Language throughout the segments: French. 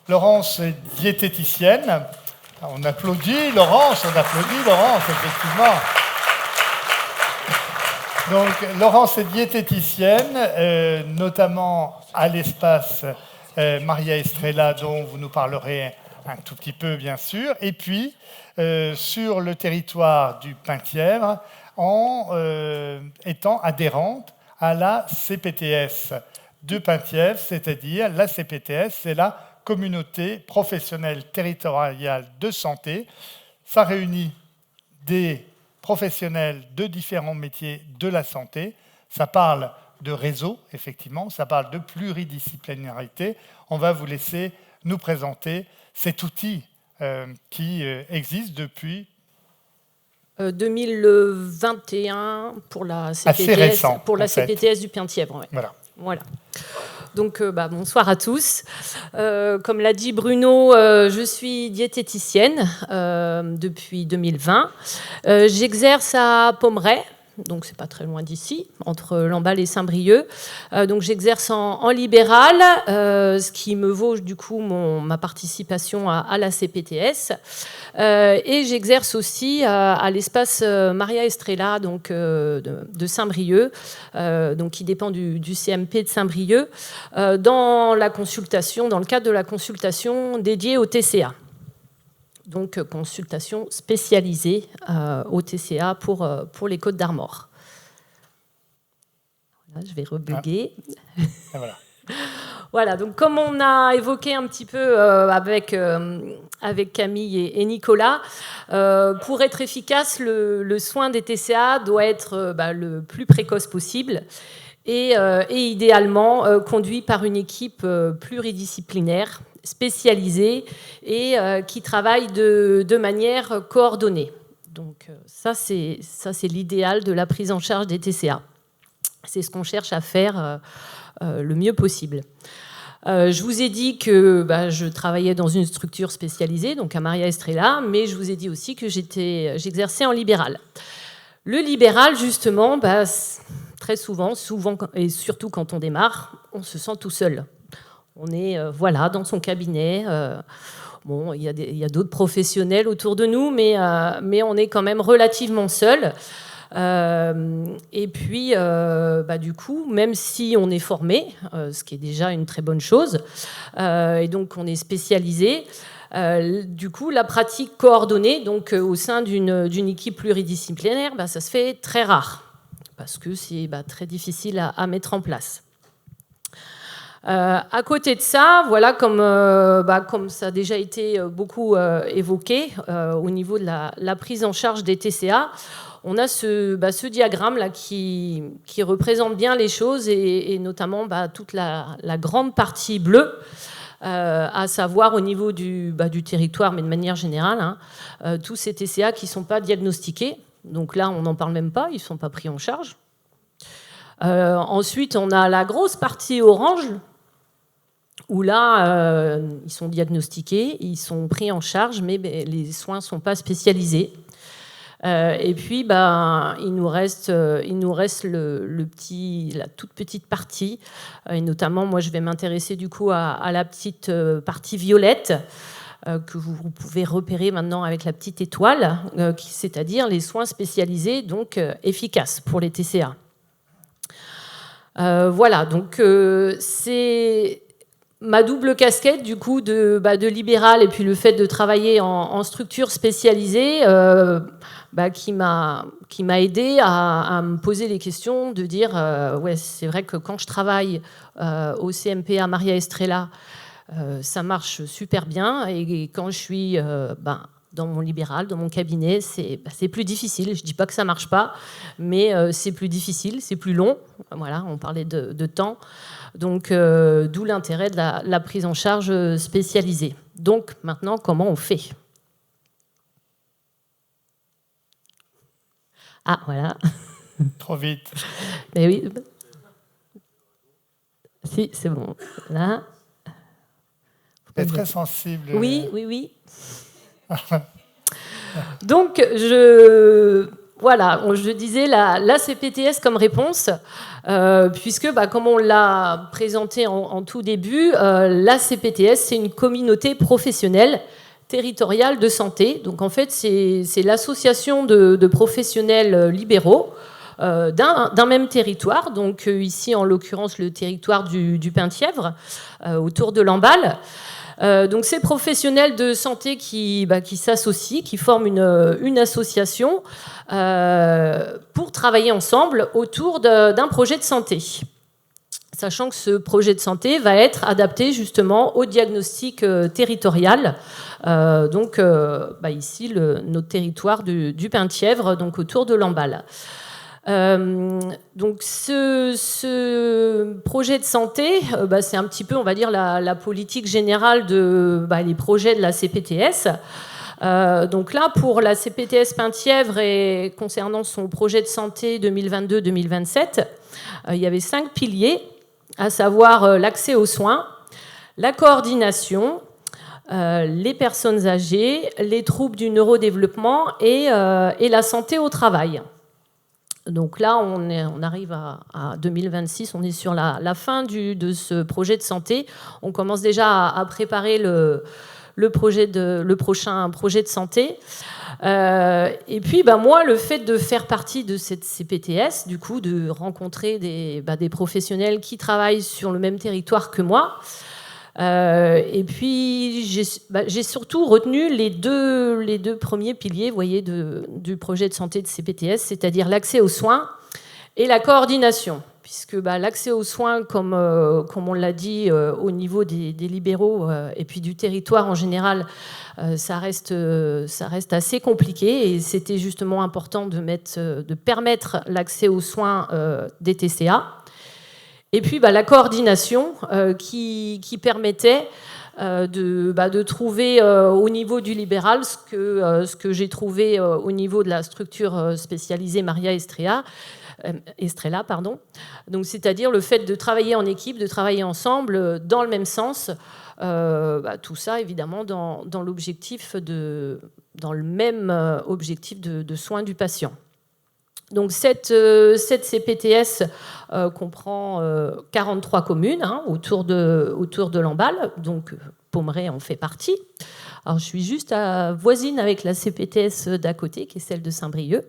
Laurence est diététicienne. On applaudit Laurence, effectivement. Donc, Laurence est diététicienne, notamment à l'espace Maria Estrella, dont vous nous parlerez un tout petit peu, bien sûr, et puis sur le territoire du Penthièvre, en étant adhérente à la CPTS de Penthièvre, c'est-à-dire la CPTS, c'est la Communauté professionnelle territoriale de santé. Ça réunit des professionnels de différents métiers de la santé. Ça parle de réseau, effectivement, ça parle de pluridisciplinarité. On va vous laisser nous présenter cet outil qui existe depuis 2021 pour la CPTS, assez récent, CPTS du Penthièvre. Ouais. Voilà. Donc, bonsoir à tous. Comme l'a dit Bruno, je suis diététicienne depuis 2020. J'exerce à Pommerais, donc c'est pas très loin d'ici, entre Lamballe et Saint-Brieuc. Donc j'exerce en libéral, ce qui me vaut du coup ma participation à la CPTS. Et j'exerce aussi à l'espace Maria Estrella, donc de Saint-Brieuc, donc qui dépend du CMP de Saint-Brieuc, dans le cadre de la consultation dédiée au TCA. Donc consultation spécialisée au TCA pour les Côtes d'Armor. Voilà, je vais rebugger. Voilà. Voilà, donc comme on a évoqué un petit peu avec Camille et Nicolas, pour être efficace, le soin des TCA doit être le plus précoce possible et idéalement conduit par une équipe pluridisciplinaire, spécialisée et qui travaille de manière coordonnée. Donc ça, c'est l'idéal de la prise en charge des TCA. C'est ce qu'on cherche à faire le mieux possible. Je vous ai dit que je travaillais dans une structure spécialisée, donc à Maria Estrella, mais je vous ai dit aussi que j'exerçais en libéral. Le libéral, justement, très souvent, et surtout quand on démarre, on se sent tout seul. On est dans son cabinet. Il y a d'autres professionnels autour de nous, mais on est quand même relativement seul. Et puis, du coup, même si on est formé, ce qui est déjà une très bonne chose, et donc on est spécialisé, du coup, la pratique coordonnée, donc au sein d'une équipe pluridisciplinaire, ça se fait très rare, parce que c'est très difficile à mettre en place. À côté de ça, voilà, comme ça a déjà été beaucoup évoqué au niveau de la prise en charge des TCA, on a ce diagramme-là qui représente bien les choses et notamment toute la grande partie bleue, à savoir au niveau du territoire, mais de manière générale, tous ces TCA qui ne sont pas diagnostiqués. Donc là, on n'en parle même pas, ils ne sont pas pris en charge. Ensuite, on a la grosse partie orange, où là, ils sont diagnostiqués, ils sont pris en charge, mais les soins ne sont pas spécialisés. Et puis, il nous reste la toute petite partie. Et notamment, moi, je vais m'intéresser du coup à la petite partie violette que vous pouvez repérer maintenant avec la petite étoile, c'est-à-dire les soins spécialisés, donc efficaces pour les TCA. Voilà, donc c'est ma double casquette du coup de libéral et puis le fait de travailler en structure spécialisée qui m'a aidé à me poser les questions, de dire ouais, c'est vrai que quand je travaille au CMP à Maria Estrella, ça marche super bien, et quand je suis dans mon libéral, dans mon cabinet, c'est plus difficile. Je ne dis pas que ça ne marche pas, mais c'est plus difficile, c'est plus long. Voilà, on parlait de temps. Donc, d'où l'intérêt de la prise en charge spécialisée. Donc, maintenant, comment on fait ? Ah, voilà. Trop vite. Mais oui. Si, c'est bon. Là. C'est très sensible. Oui. Donc, je Voilà, je disais la CPTS comme réponse, puisque, comme on l'a présenté en tout début, la CPTS, c'est une communauté professionnelle territoriale de santé. Donc, en fait, c'est l'association de professionnels libéraux d'un même territoire. Donc, ici, en l'occurrence, le territoire du Penthièvre, autour de Lamballe. Donc ces professionnels de santé qui s'associent, qui forment une association pour travailler ensemble autour d'un projet de santé. Sachant que ce projet de santé va être adapté justement au diagnostic territorial. Donc ici, notre territoire du Penthièvre, donc autour de Lamballe. Donc ce projet de santé, c'est un petit peu, on va dire, la politique générale des projets de la CPTS. Donc là, pour la CPTS Penthièvre et concernant son projet de santé 2022-2027, il y avait 5 piliers, à savoir l'accès aux soins, la coordination, les personnes âgées, les troubles du neurodéveloppement et la santé au travail. Donc là, on arrive à 2026, on est sur la fin de ce projet de santé. On commence déjà à préparer le prochain projet de santé. Et puis, moi, le fait de faire partie de cette CPTS, du coup, de rencontrer des professionnels qui travaillent sur le même territoire que moi, et puis j'ai surtout retenu les deux premiers piliers, vous voyez, du projet de santé de CPTS, c'est-à-dire l'accès aux soins et la coordination, puisque l'accès aux soins, comme on l'a dit, au niveau des libéraux et puis du territoire en général, ça reste assez compliqué, et c'était justement important de permettre l'accès aux soins des TCA. Et puis la coordination qui permettait de trouver au niveau du libéral ce que j'ai trouvé au niveau de la structure spécialisée Maria Estrella. Donc, c'est-à-dire le fait de travailler en équipe, de travailler ensemble dans le même sens, tout ça évidemment dans le même objectif de soins du patient. Donc cette CPTS comprend 43 communes autour de Lamballe, donc Pommerais en fait partie. Alors je suis juste voisine avec la CPTS d'à côté, qui est celle de Saint-Brieuc.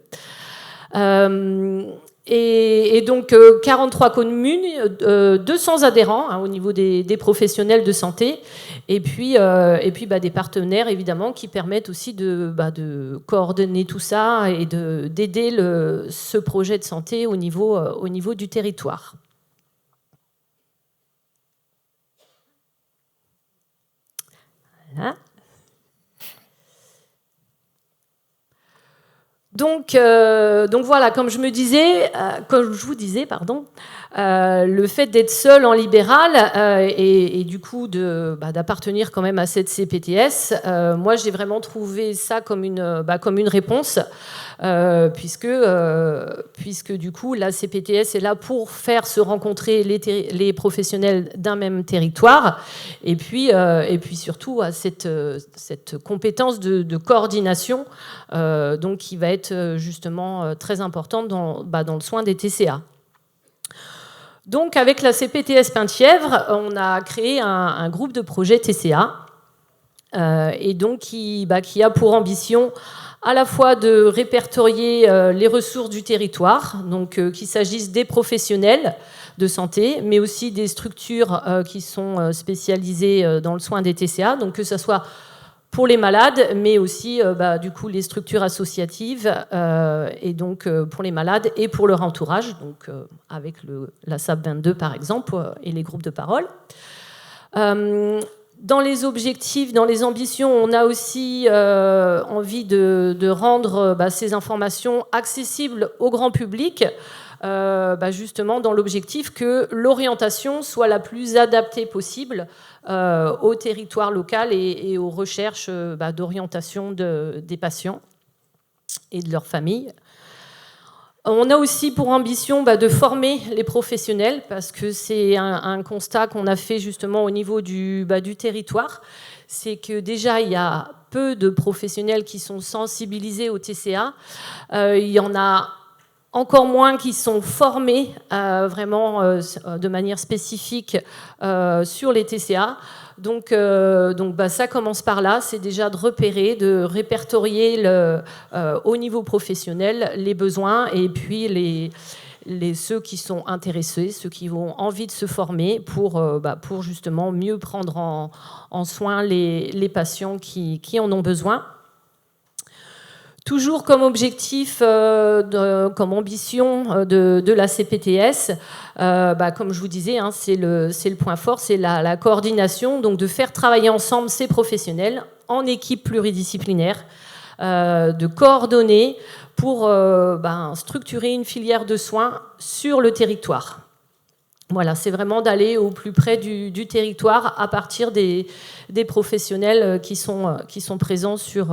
Et donc 43 communes, 200 adhérents au niveau des professionnels de santé, et puis des partenaires évidemment qui permettent aussi de coordonner tout ça et d'aider ce projet de santé au niveau du territoire. Voilà. Donc voilà, comme je vous disais, le fait d'être seul en libéral et du coup d'appartenir quand même à cette CPTS, moi j'ai vraiment trouvé ça comme une réponse, puisque du coup la CPTS est là pour faire se rencontrer les professionnels d'un même territoire, et puis surtout à cette compétence de coordination, donc qui va être justement très importante dans le soin des TCA. Donc, avec la CPTS Penthièvre, on a créé un groupe de projet TCA, et donc qui a pour ambition à la fois de répertorier les ressources du territoire, donc qu'il s'agisse des professionnels de santé, mais aussi des structures qui sont spécialisées dans le soin des TCA, donc que ce soit pour les malades, mais aussi du coup les structures associatives, et donc pour les malades et pour leur entourage, donc avec la SAP 22 par exemple, et les groupes de parole. Dans les objectifs, dans les ambitions, on a aussi envie de rendre ces informations accessibles au grand public, justement dans l'objectif que l'orientation soit la plus adaptée possible au territoire local et aux recherches d'orientation des patients et de leurs familles. On a aussi pour ambition de former les professionnels, parce que c'est un constat qu'on a fait justement au niveau du territoire. c'est que déjà, il y a peu de professionnels qui sont sensibilisés au TCA. Il y en a encore moins qui sont formés vraiment de manière spécifique sur les TCA. Donc ça commence par là, c'est déjà de repérer, de répertorier au niveau professionnel les besoins et puis ceux qui sont intéressés, ceux qui ont envie de se former pour justement mieux prendre en soin les patients qui en ont besoin. Toujours comme objectif, comme ambition de la CPTS, comme je vous disais, hein, c'est le point fort, c'est la coordination, donc de faire travailler ensemble ces professionnels en équipe pluridisciplinaire, de coordonner pour structurer une filière de soins sur le territoire. Voilà, c'est vraiment d'aller au plus près du territoire à partir des professionnels qui sont présents sur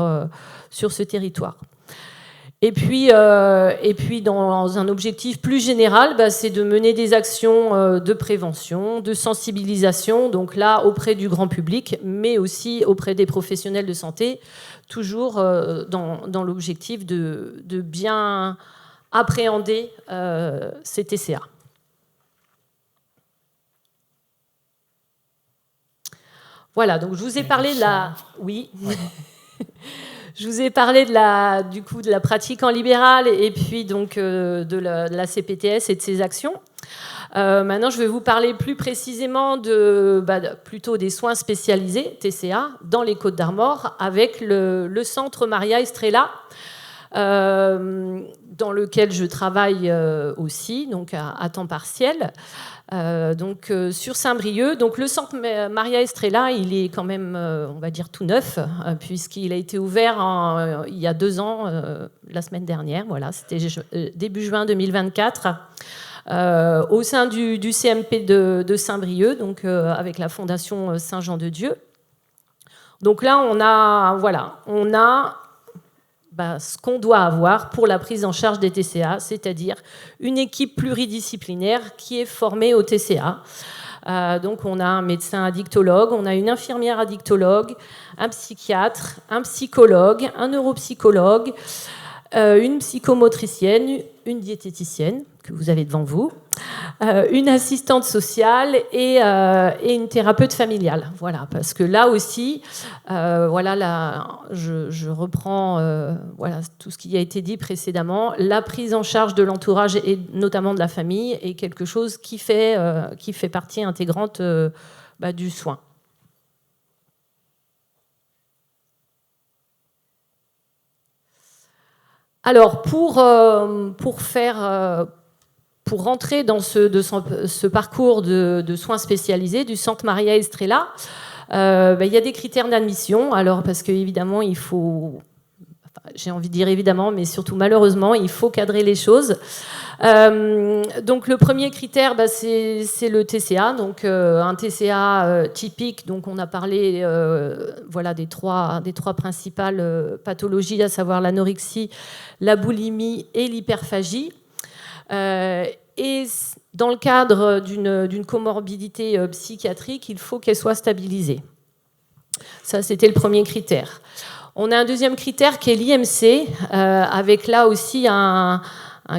ce territoire. Et puis dans un objectif plus général, c'est de mener des actions de prévention, de sensibilisation, donc là auprès du grand public, mais aussi auprès des professionnels de santé, toujours dans l'objectif de bien appréhender ces TCA. Voilà, donc je vous ai parlé de la... Oui. Je vous ai parlé de la pratique en libéral et puis donc de la CPTS et de ses actions. Maintenant, je vais vous parler plus précisément plutôt des soins spécialisés, TCA, dans les Côtes-d'Armor, avec le centre Maria Estrella, dans lequel je travaille aussi, donc à temps partiel. Sur Saint-Brieuc. Donc le centre Maria Estrella, il est quand même, on va dire, tout neuf, puisqu'il a été ouvert il y a 2 ans, la semaine dernière. Voilà, c'était début juin 2024, au sein du CMP de Saint-Brieuc, donc avec la Fondation Saint-Jean-de-Dieu. Donc là, on a ce qu'on doit avoir pour la prise en charge des TCA, c'est-à-dire une équipe pluridisciplinaire qui est formée au TCA. Donc on a un médecin addictologue, on a une infirmière addictologue, un psychiatre, un psychologue, un neuropsychologue, une psychomotricienne, une diététicienne que vous avez devant vous, une assistante sociale et une thérapeute familiale. Voilà, parce que là aussi, je reprends tout ce qui a été dit précédemment. La prise en charge de l'entourage et notamment de la famille est quelque chose qui fait partie intégrante du soin. Alors, pour rentrer dans ce parcours de soins spécialisés du centre Maria Estrella, il y a des critères d'admission. Alors, parce qu'évidemment, j'ai envie de dire évidemment, mais surtout malheureusement, il faut cadrer les choses. Donc le premier critère, c'est le TCA, donc un TCA typique. Donc on a parlé des trois principales pathologies, à savoir l'anorexie, la boulimie et l'hyperphagie. Et dans le cadre d'une comorbidité psychiatrique, il faut qu'elle soit stabilisée. Ça, c'était le premier critère. On a un deuxième critère qui est l'IMC, avec là aussi un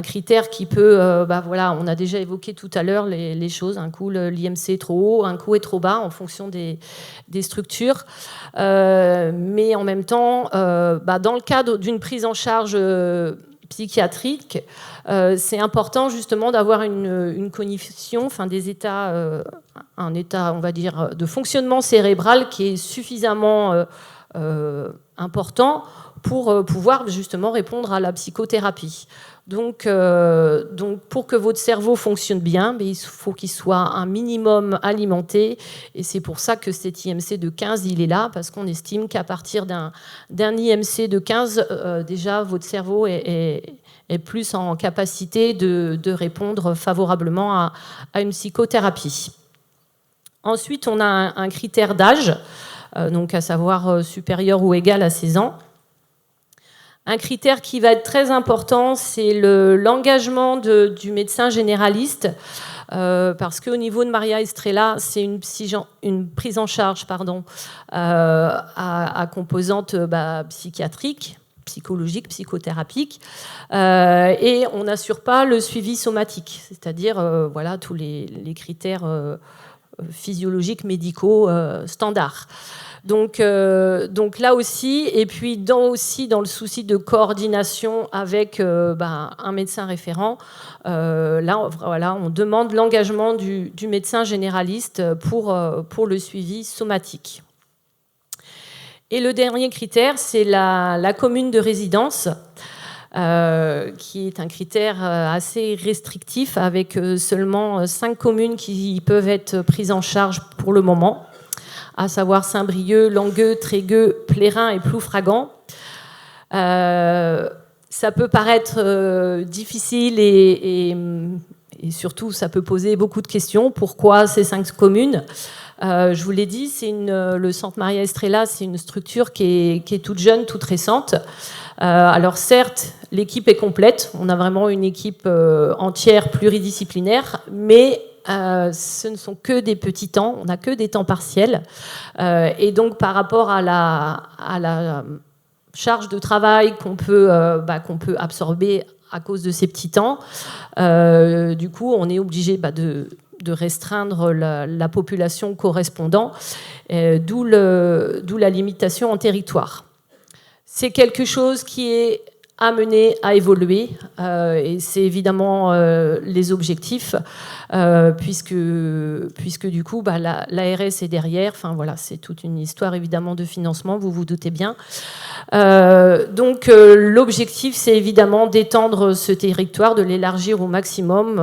critère qui peut... on a déjà évoqué tout à l'heure les choses. Un coup, l'IMC est trop haut, un coup est trop bas en fonction des structures. Mais en même temps, dans le cadre d'une prise en charge psychiatrique, c'est important justement d'avoir une cognition, des états, un état, on va dire, de fonctionnement cérébral qui est suffisamment important pour pouvoir justement répondre à la psychothérapie. Donc pour que votre cerveau fonctionne bien, il faut qu'il soit un minimum alimenté, et c'est pour ça que cet IMC de 15, il est là, parce qu'on estime qu'à partir d'un IMC de 15, déjà votre cerveau est plus en capacité de répondre favorablement à une psychothérapie. Ensuite, on a un critère d'âge, donc à savoir supérieur ou égal à 16 ans. Un critère qui va être très important, c'est l'engagement du médecin généraliste parce qu'au niveau de Maria Estrela, c'est une prise en charge à composante psychiatrique, psychologique, psychothérapique, et on n'assure pas le suivi somatique, c'est-à-dire tous les critères physiologiques, médicaux standards. Donc là aussi, et puis aussi dans le souci de coordination avec un médecin référent, on demande l'engagement du médecin généraliste pour le suivi somatique. Et le dernier critère, c'est la commune de résidence, qui est un critère assez restrictif, avec seulement 5 communes qui peuvent être prises en charge pour le moment, à savoir Saint-Brieuc, Langueux, Trégueux, Plérin et Ploufragan. Ça peut paraître difficile et surtout ça peut poser beaucoup de questions. Pourquoi ces 5 communes ? Je vous l'ai dit, le Centre Maria Estrela, c'est une structure qui est toute jeune, toute récente. Alors certes, l'équipe est complète, on a vraiment une équipe entière, pluridisciplinaire, mais ce ne sont que des petits temps, on n'a que des temps partiels. Et donc par rapport à la charge de travail qu'on peut absorber à cause de ces petits temps, du coup on est obligé de restreindre la population correspondant, d'où la limitation en territoire. C'est quelque chose qui est amené à évoluer, et c'est évidemment les objectifs, puisque du coup l'ARS est derrière. Enfin voilà, c'est toute une histoire évidemment de financement, vous vous doutez bien. Donc l'objectif, c'est évidemment d'étendre ce territoire, de l'élargir au maximum,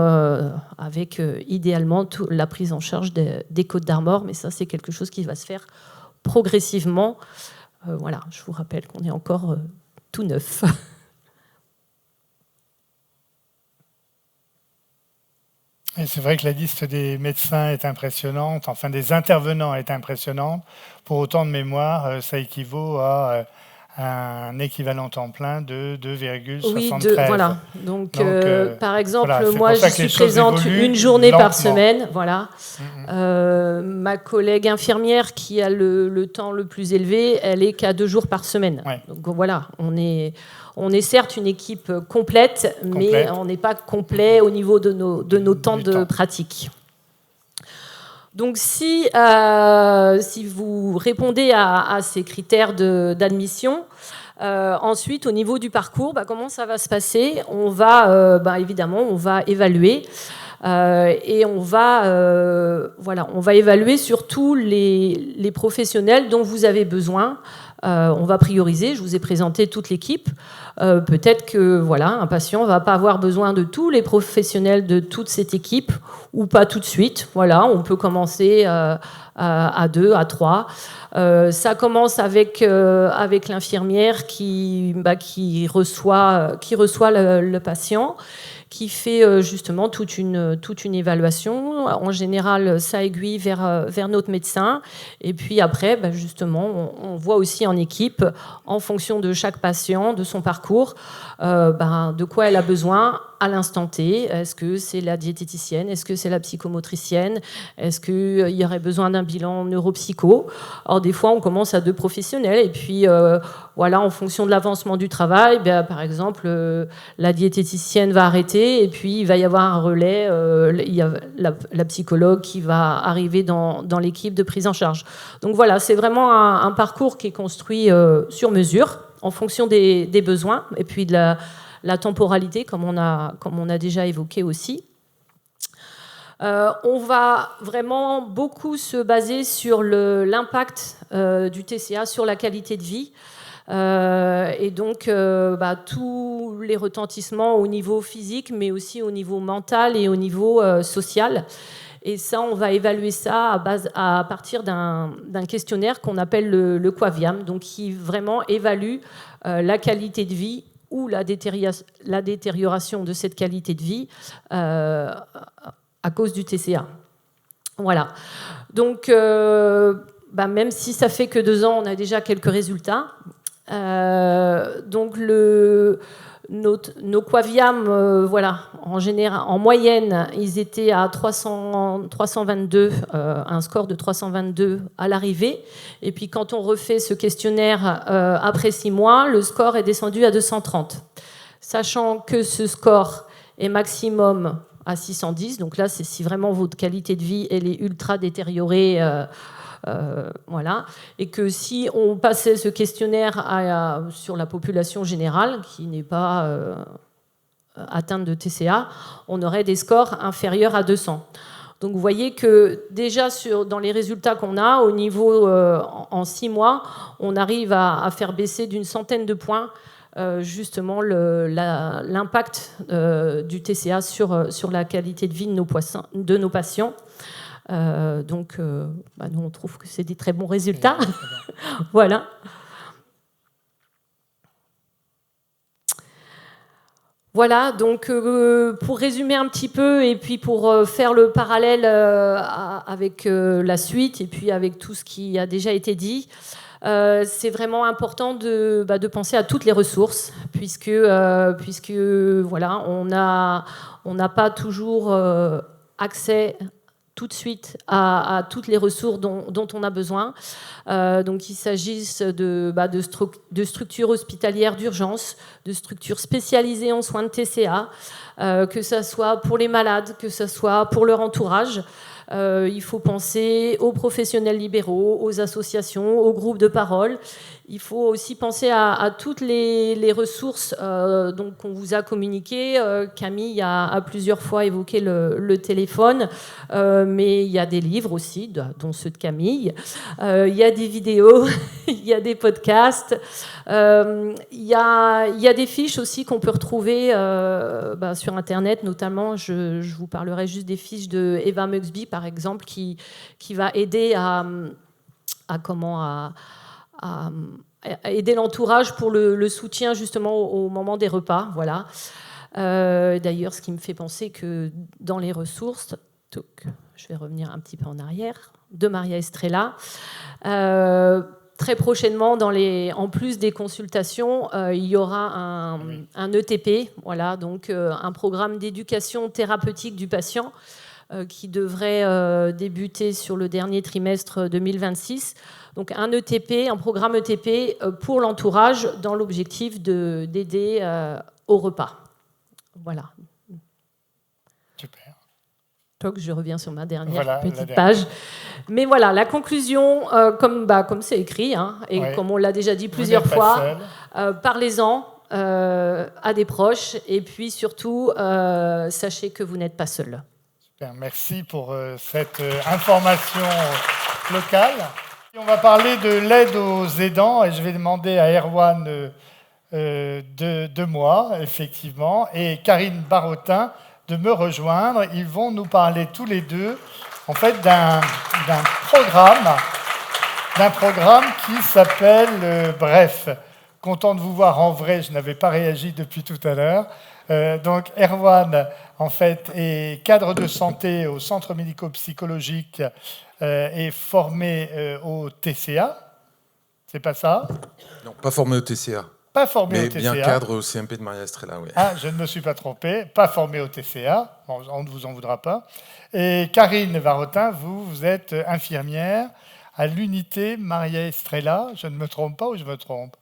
avec idéalement la prise en charge des Côtes d'Armor, mais ça c'est quelque chose qui va se faire progressivement. Voilà, je vous rappelle qu'on est encore tout neuf. Et c'est vrai que la liste des médecins est impressionnante, enfin des intervenants est impressionnante. Pour autant de mémoire, ça équivaut à un équivalent temps plein de 2,73. Oui, voilà. Donc par exemple, moi je suis présente une journée par semaine. Voilà. Ma collègue infirmière qui a le temps le plus élevé, elle est qu'à 2 jours par semaine. Ouais. Donc voilà, on est certes une équipe complète, mais on n'est pas complet au niveau de nos temps de pratique. Donc si vous répondez à ces critères d'admission, ensuite au niveau du parcours, comment ça va se passer ? On va évidemment on va évaluer, et on va évaluer surtout les professionnels dont vous avez besoin. On va prioriser, je vous ai présenté toute l'équipe. Peut-être que un patient ne va pas avoir besoin de tous les professionnels de toute cette équipe, ou pas tout de suite. Voilà, on peut commencer à 2, à 3. Ça commence avec l'infirmière qui reçoit le patient, qui fait justement toute une évaluation. En général, ça aiguille vers notre médecin. Et puis après, justement, on voit aussi en équipe, en fonction de chaque patient, de son parcours, de quoi elle a besoin à l'instant T. Est-ce que c'est la diététicienne ? Est-ce que c'est la psychomotricienne ? Est-ce qu'il y aurait besoin d'un bilan neuropsycho ? Alors des fois, on commence à 2 professionnels, et puis en fonction de l'avancement du travail, par exemple, la diététicienne va arrêter, et puis il va y avoir un relais, il y a la psychologue qui va arriver dans l'équipe de prise en charge. Donc voilà, c'est vraiment un parcours qui est construit sur mesure, en fonction des besoins, et puis de la temporalité, comme on a déjà évoqué aussi. On va vraiment beaucoup se baser sur l'impact du TCA sur la qualité de vie. Et donc tous les retentissements au niveau physique, mais aussi au niveau mental et au niveau social. Et ça, on va évaluer ça à partir d'un questionnaire qu'on appelle le Quaviam, donc qui vraiment évalue la qualité de vie ou la détérioration de cette qualité de vie à cause du TCA. Voilà. Donc, même si ça fait que 2 ans, on a déjà quelques résultats. Donc, Nos Quaviam, voilà, en moyenne, ils étaient à 322, un score de 322 à l'arrivée. Et puis quand on refait ce questionnaire après 6 mois, le score est descendu à 230. Sachant que ce score est maximum à 610, donc là, c'est si vraiment votre qualité de vie elle est ultra détériorée. Voilà. Et que si on passait ce questionnaire sur la population générale, qui n'est pas atteinte de TCA, on aurait des scores inférieurs à 200. Donc vous voyez que déjà dans les résultats qu'on a, au niveau en 6 mois, on arrive à faire baisser d'une centaine de points justement l'impact du TCA sur la qualité de vie de nos patients. Donc, nous, on trouve que c'est des très bons résultats. Voilà. Voilà, donc pour résumer un petit peu et puis pour faire le parallèle avec la suite et puis avec tout ce qui a déjà été dit, c'est vraiment important de penser à toutes les ressources puisque voilà, on n'a pas toujours accès tout de suite à toutes les ressources dont on a besoin. Donc qu'il s'agisse de structures hospitalières d'urgence, de structures spécialisées en soins de TCA, que ce soit pour les malades, que ce soit pour leur entourage. Il faut penser aux professionnels libéraux, aux associations, aux groupes de parole. Il faut aussi penser à toutes les ressources qu'on vous a communiquées. Camille a plusieurs fois évoqué le téléphone, mais il y a des livres aussi, dont ceux de Camille. Il y a des vidéos, il y a des podcasts. Il y a des fiches aussi qu'on peut retrouver sur Internet. Notamment, je vous parlerai juste des fiches de Eva Muxby, par exemple, qui va aider à aider l'entourage pour le soutien justement au moment des repas. Voilà. D'ailleurs, ce qui me fait penser que dans les ressources, je vais revenir un petit peu en arrière, de Maria Estrella, très prochainement, en plus des consultations, il y aura un ETP, voilà, donc un programme d'éducation thérapeutique du patient qui devrait débuter sur le dernier trimestre 2026. Donc un ETP, un programme ETP pour l'entourage dans l'objectif d'aider au repas. Voilà. Super. Donc je reviens sur ma dernière petite page. Mais voilà, la conclusion, comme c'est écrit, et comme on l'a déjà dit plusieurs fois, parlez-en à des proches et puis surtout, sachez que vous n'êtes pas seul. Super, merci pour cette information locale. On va parler de l'aide aux aidants et je vais demander à Erwan de moi, effectivement, et Karine Barotin de me rejoindre. Ils vont nous parler tous les deux, en fait, d'un programme qui s'appelle Bref. Content de vous voir en vrai, je n'avais pas réagi depuis tout à l'heure. Donc Erwan, en fait, est cadre de santé au centre médico-psychologique et formé au TCA. C'est pas ça? Non, pas formé au TCA. Pas formé mais au TCA. Mais bien cadre au CMP de Maria Estrella, oui. Ah, je ne me suis pas trompé. Pas formé au TCA. Bon, on ne vous en voudra pas. Et Karine Barotin, vous êtes infirmière à l'unité Maria Estrella. Je ne me trompe pas ou je me trompe?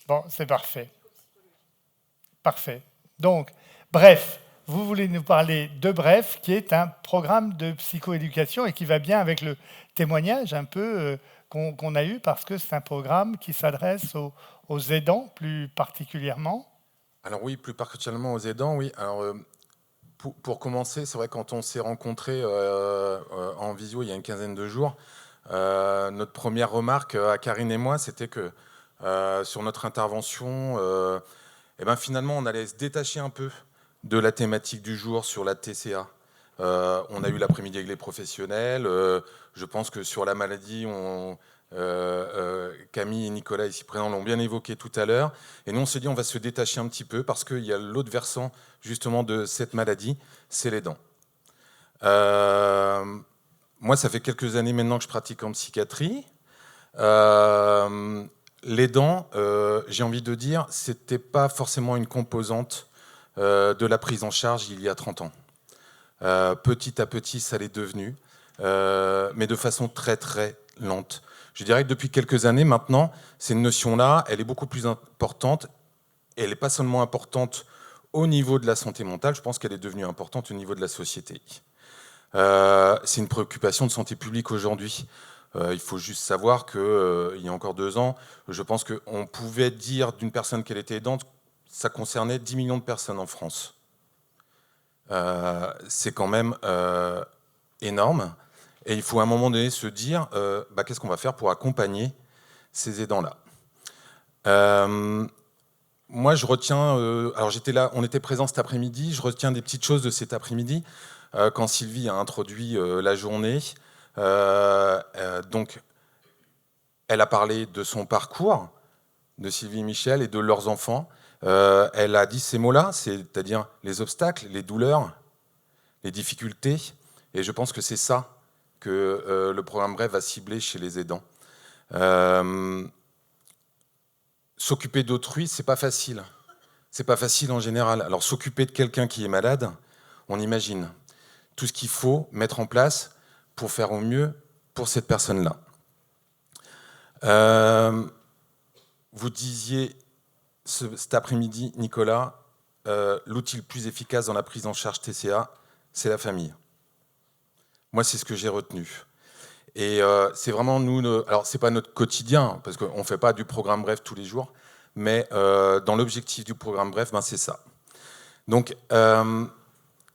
Bon, c'est parfait. Parfait. Donc, Bref, vous voulez nous parler de Bref, qui est un programme de psychoéducation et qui va bien avec le témoignage un peu qu'on a eu, parce que c'est un programme qui s'adresse aux aidants plus particulièrement. Alors oui, plus particulièrement aux aidants, oui. Alors, pour commencer, c'est vrai, quand on s'est rencontrés en visio il y a une quinzaine de jours, notre première remarque à Karine et moi, c'était que sur notre intervention, finalement, on allait se détacher un peu de la thématique du jour sur la TCA. On a eu l'après-midi avec les professionnels. Je pense que sur la maladie, Camille et Nicolas ici présents l'ont bien évoqué tout à l'heure. Et nous, on s'est dit on va se détacher un petit peu parce qu'il y a l'autre versant justement de cette maladie, c'est les dents. Moi, ça fait quelques années maintenant que je pratique en psychiatrie. l'aidant, j'ai envie de dire, c'était pas forcément une composante de la prise en charge il y a 30 ans. Petit à petit, ça l'est devenu, mais de façon très très lente. Je dirais que depuis quelques années maintenant, cette notion-là, elle est beaucoup plus importante. Et elle n'est pas seulement importante au niveau de la santé mentale, je pense qu'elle est devenue importante au niveau de la société. C'est une préoccupation de santé publique aujourd'hui. Il faut juste savoir qu'il y a encore 2 ans, je pense qu'on pouvait dire d'une personne qu'elle était aidante, ça concernait 10 millions de personnes en France. C'est quand même énorme. Et il faut à un moment donné se dire, qu'est-ce qu'on va faire pour accompagner ces aidants-là. Moi, je retiens, alors j'étais là, on était présents cet après-midi, je retiens des petites choses de cet après-midi, quand Sylvie a introduit la journée. Donc, elle a parlé de son parcours, de Sylvie et Michel et de leurs enfants. Elle a dit ces mots-là, c'est-à-dire les obstacles, les douleurs, les difficultés. Et je pense que c'est ça que le programme Bref va cibler chez les aidants. S'occuper d'autrui, c'est pas facile. C'est pas facile en général. Alors s'occuper de quelqu'un qui est malade, on imagine tout ce qu'il faut mettre en place pour faire au mieux pour cette personne-là. Vous disiez cet après-midi, Nicolas, l'outil le plus efficace dans la prise en charge TCA, c'est la famille. Moi, c'est ce que j'ai retenu. Et c'est vraiment nous, alors c'est pas notre quotidien, parce qu'on ne fait pas du programme Bref tous les jours, mais dans l'objectif du programme Bref, c'est ça. Donc,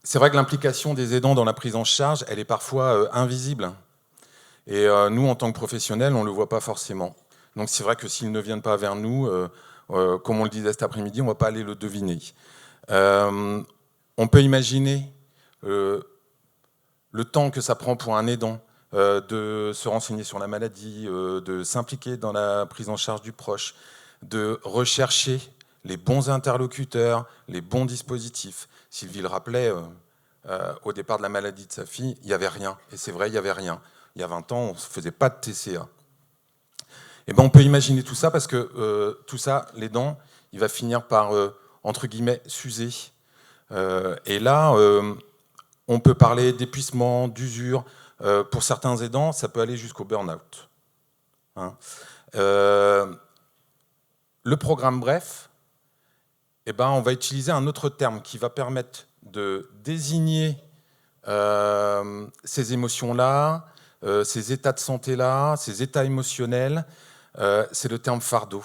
c'est vrai que l'implication des aidants dans la prise en charge, elle est parfois invisible. Et nous, en tant que professionnels, on ne le voit pas forcément. Donc c'est vrai que s'ils ne viennent pas vers nous, comme on le disait cet après-midi, on ne va pas aller le deviner. On peut imaginer le temps que ça prend pour un aidant de se renseigner sur la maladie, de s'impliquer dans la prise en charge du proche, de rechercher les bons interlocuteurs, les bons dispositifs. Sylvie le rappelait, au départ de la maladie de sa fille, il n'y avait rien. Et c'est vrai, il n'y avait rien. Il y a 20 ans, on ne faisait pas de TCA. Et on peut imaginer tout ça parce que tout ça, l'aidant, il va finir par, entre guillemets, s'user. Et là, on peut parler d'épuisement, d'usure. Pour certains aidants, ça peut aller jusqu'au burn-out. Hein. Le programme Bref, on va utiliser un autre terme qui va permettre de désigner ces émotions-là, ces états de santé-là, ces états émotionnels. C'est le terme fardeau.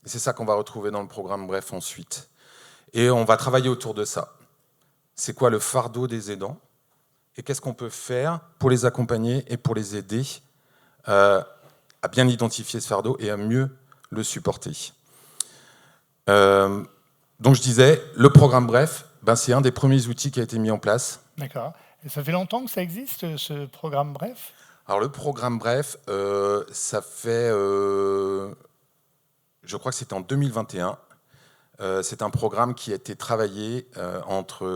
Et c'est ça qu'on va retrouver dans le programme Bref ensuite. Et on va travailler autour de ça. C'est quoi le fardeau des aidants ? Et qu'est-ce qu'on peut faire pour les accompagner et pour les aider à bien identifier ce fardeau et à mieux le supporter. Donc je disais, le programme Bref, c'est un des premiers outils qui a été mis en place. D'accord. Et ça fait longtemps que ça existe, ce programme Bref ? Alors le programme Bref, ça fait, je crois que c'était en 2021. C'est un programme qui a été travaillé entre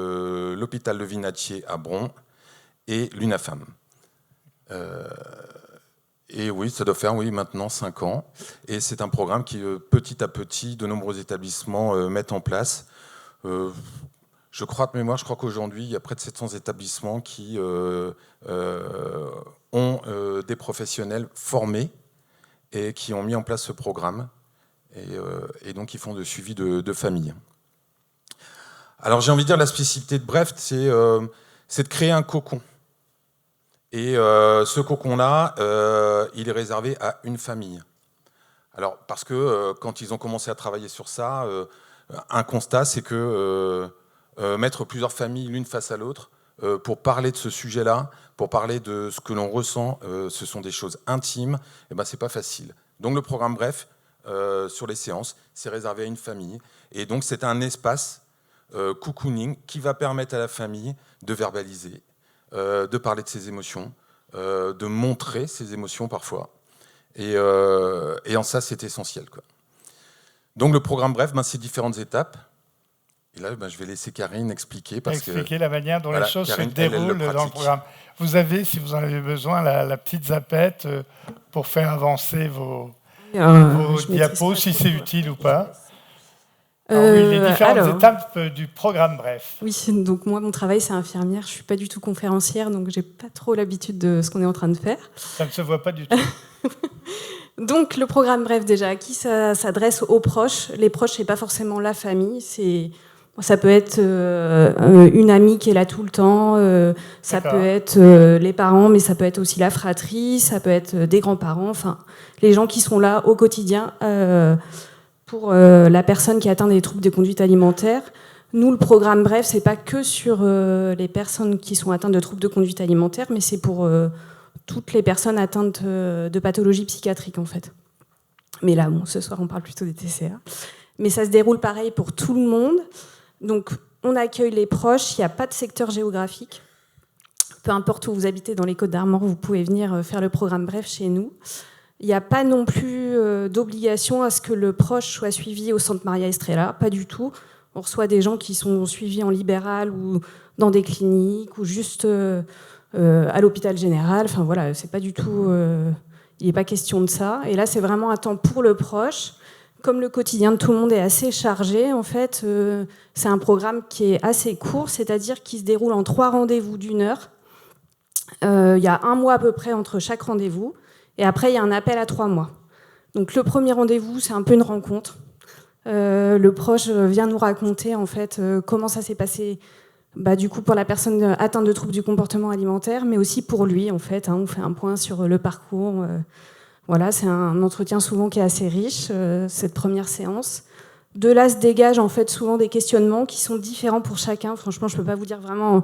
l'hôpital Levinatier à Bron et l'UNAFAM. Et oui, ça doit faire maintenant 5 ans. Et c'est un programme qui, petit à petit, de nombreux établissements mettent en place. Je crois de mémoire, qu'aujourd'hui, il y a près de 700 établissements qui ont des professionnels formés et qui ont mis en place ce programme. Et donc, ils font de suivi de famille. Alors, j'ai envie de dire, la spécificité de Bref, c'est de créer un cocon. Et ce cocon-là, il est réservé à une famille. Alors, parce que quand ils ont commencé à travailler sur ça, un constat, c'est que mettre plusieurs familles l'une face à l'autre pour parler de ce sujet-là, pour parler de ce que l'on ressent, ce sont des choses intimes, et c'est pas facile. Donc le programme Bref, sur les séances, c'est réservé à une famille. Et donc c'est un espace cocooning qui va permettre à la famille de verbaliser, de parler de ses émotions, de montrer ses émotions parfois. Et en ça, c'est essentiel, quoi. Donc le programme Bref, c'est différentes étapes. Et là, je vais laisser Karine expliquer. La manière dont les choses se déroulent dans le programme. Vous avez, si vous en avez besoin, la petite zapette pour faire avancer vos vos diapos, si c'est utile ou pas. Alors, oui, les différentes étapes du programme Bref. Oui, donc moi, mon travail, c'est infirmière. Je ne suis pas du tout conférencière, donc je n'ai pas trop l'habitude de ce qu'on est en train de faire. Ça ne se voit pas du tout. Donc, le programme Bref, déjà, à qui ça s'adresse? Aux proches. Les proches, ce n'est pas forcément la famille. Ça peut être une amie qui est là tout le temps. Ça peut être les parents, mais ça peut être aussi la fratrie. Ça peut être des grands-parents. Enfin, les gens qui sont là au quotidien pour la personne qui atteint des troubles de conduite alimentaire. Nous, le programme Bref, c'est pas que sur les personnes qui sont atteintes de troubles de conduite alimentaire, mais c'est pour toutes les personnes atteintes de pathologies psychiatriques, en fait. Mais là, bon, ce soir, on parle plutôt des TCA. Mais ça se déroule pareil pour tout le monde. Donc, on accueille les proches, il n'y a pas de secteur géographique. Peu importe où vous habitez dans les Côtes-d'Armor, vous pouvez venir faire le programme Bref chez nous. Il n'y a pas non plus d'obligation à ce que le proche soit suivi au centre Maria Estrella, pas du tout. On reçoit des gens qui sont suivis en libéral ou dans des cliniques ou juste à l'hôpital général. Enfin voilà, c'est pas du tout. Il n'est pas question de ça. Et là, c'est vraiment un temps pour le proche. Comme le quotidien de tout le monde est assez chargé, en fait, c'est un programme qui est assez court, c'est-à-dire qui se déroule en 3 rendez-vous d'1 heure. Il y a 1 mois à peu près entre chaque rendez-vous. Et après, il y a un appel à 3 mois. Donc le premier rendez-vous, c'est un peu une rencontre. Le proche vient nous raconter en fait comment ça s'est passé, du coup pour la personne atteinte de troubles du comportement alimentaire, mais aussi pour lui en fait. On fait un point sur le parcours. Voilà, c'est un entretien souvent qui est assez riche, cette première séance. De là se dégagent en fait souvent des questionnements qui sont différents pour chacun. Franchement, je peux pas vous dire vraiment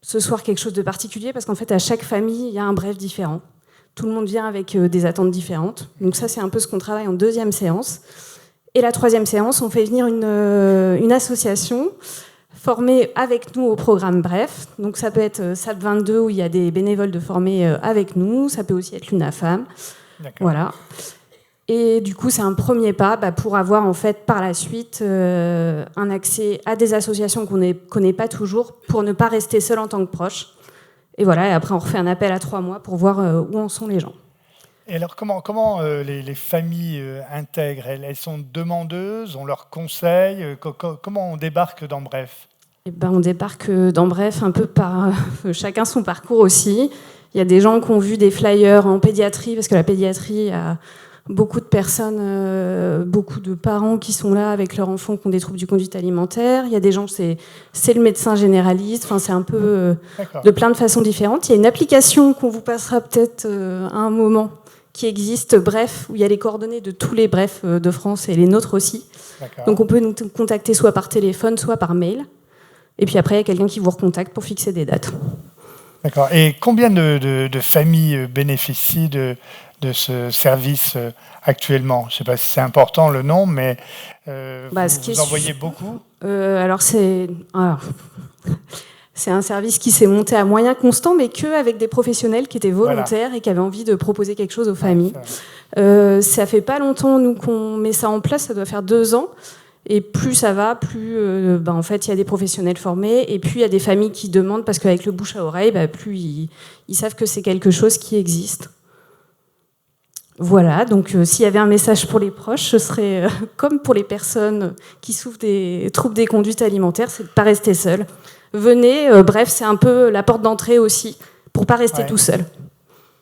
ce soir quelque chose de particulier parce qu'en fait à chaque famille il y a un bref différent. Tout le monde vient avec des attentes différentes. Donc ça, c'est un peu ce qu'on travaille en 2e séance. Et la 3e séance, on fait venir une association formée avec nous au programme Bref. Donc ça peut être SAP 22 où il y a des bénévoles de formés avec nous. Ça peut aussi être l'UNAFAM. Voilà. Et du coup, c'est un premier pas pour avoir en fait par la suite un accès à des associations qu'on ne connaît pas toujours pour ne pas rester seul en tant que proche. Et voilà, et après on refait un appel à 3 mois pour voir où en sont les gens. Et alors comment les familles intègrent? Elles sont demandeuses, on leur conseille? Comment on débarque dans Bref? On débarque dans Bref un peu par chacun son parcours aussi. Il y a des gens qui ont vu des flyers en pédiatrie, parce que la pédiatrie a beaucoup de personnes, beaucoup de parents qui sont là avec leurs enfants qui ont des troubles du conduite alimentaire. Il y a des gens, c'est le médecin généraliste. Enfin, c'est un peu de plein de façons différentes. Il y a une application qu'on vous passera peut-être à un moment qui existe, Bref, où il y a les coordonnées de tous les Brefs de France et les nôtres aussi. Donc on peut nous contacter soit par téléphone, soit par mail. Et puis après, il y a quelqu'un qui vous recontacte pour fixer des dates. D'accord. Et combien de familles bénéficient de ce service actuellement? Je ne sais pas si c'est important le nombre, mais vous en voyez beaucoup? Alors c'est un service qui s'est monté à moyens constants, mais qu'avec des professionnels qui étaient volontaires et qui avaient envie de proposer quelque chose aux familles. Ça fait pas longtemps nous qu'on met ça en place, ça doit faire 2 ans. Et plus ça va, plus en fait il y a des professionnels formés, et puis il y a des familles qui demandent, parce qu'avec le bouche à oreille, plus ils savent que c'est quelque chose qui existe. Voilà, donc s'il y avait un message pour les proches, ce serait comme pour les personnes qui souffrent des troubles des conduites alimentaires, c'est de ne pas rester seul. Venez, Bref, c'est un peu la porte d'entrée aussi, pour ne pas rester tout seul.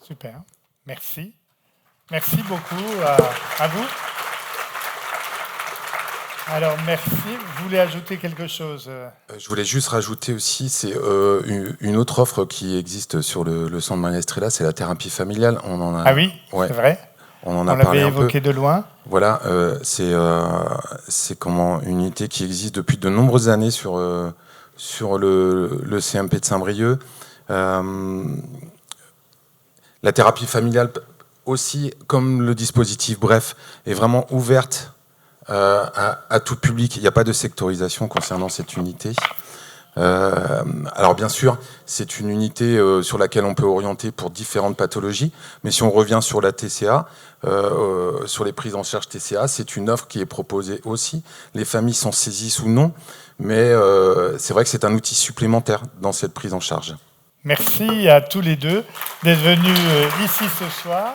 Super, merci. Merci beaucoup à vous. Alors, merci. Vous voulez ajouter quelque chose? Je voulais juste rajouter aussi, c'est une autre offre qui existe sur le centre Maria Estrella, c'est la thérapie familiale. Ah oui, c'est vrai. On en a parlé un peu. On l'avait évoqué de loin. Voilà, c'est une unité qui existe depuis de nombreuses années sur le CMP de Saint-Brieuc. La thérapie familiale aussi, comme le dispositif Bref, est vraiment ouverte à tout public. Il n'y a pas de sectorisation concernant cette unité. Alors bien sûr, c'est une unité sur laquelle on peut orienter pour différentes pathologies, mais si on revient sur la TCA, sur les prises en charge TCA, c'est une offre qui est proposée aussi. Les familles s'en saisissent ou non, mais c'est vrai que c'est un outil supplémentaire dans cette prise en charge. Merci à tous les deux d'être venus ici ce soir.